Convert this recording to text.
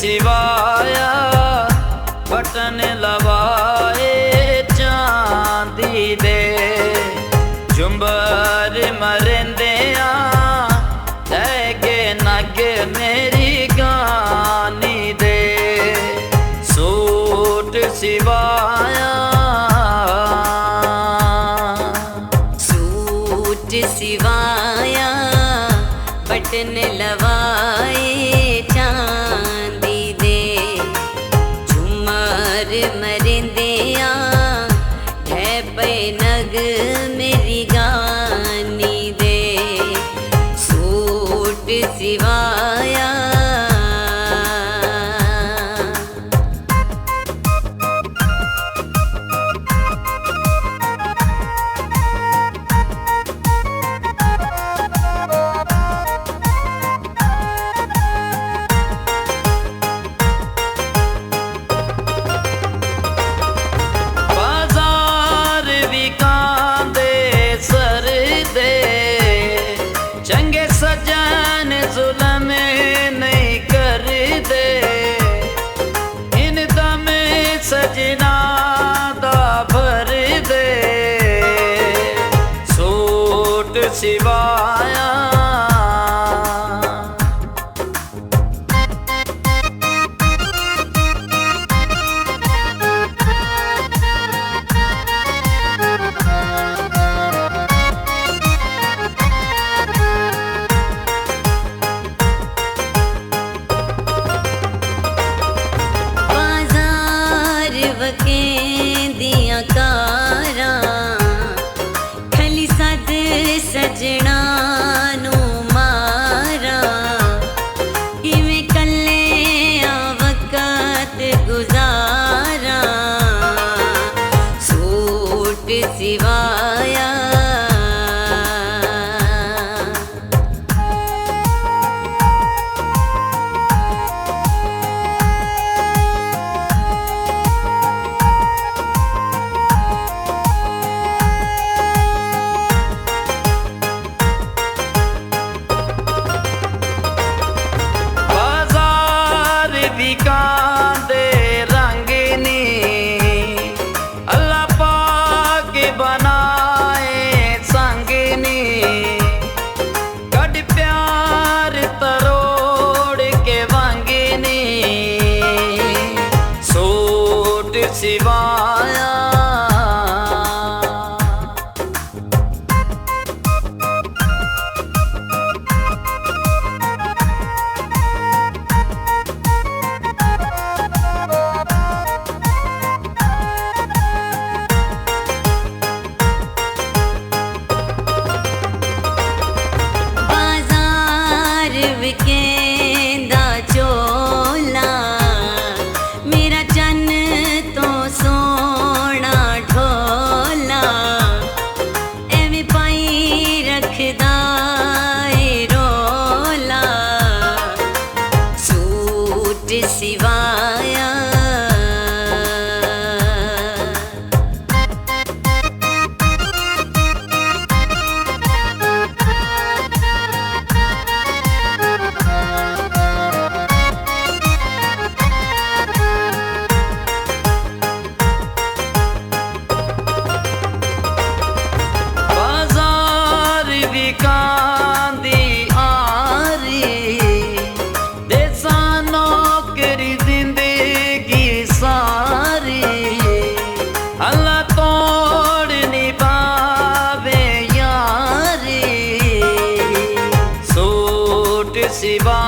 Siwaya button लवाए चांदी दे झुंबर मरिंदिया लगे नग मेरी गानी दे सूट सिवाया सिवाया बटन लवाए चांदी दे झुमर मरिंदिया है पे नग मेरी गानी दे सूट सिवाया सजन जुल्म नहीं कर दे इन दम सजना दा भर दे सूट सिवाया दिया कारा खली सद सजना नू मारा इवें कल्ले आ वक़्त गुजारा सूट सिवाया कांदे रंगनी अल्लाह पाक बनाए संगनी कड प्यार तरोड़ के वंगनी सूट सिवाया केंदा चोला मेरा चन तो सोना ढोला एवें पाई रखदा ए रोला सूट सिवाया कांदी आरी देसा नौकरी जिंदगी सारी अल्लाह तोड़ निभावे यारी सूट सिवा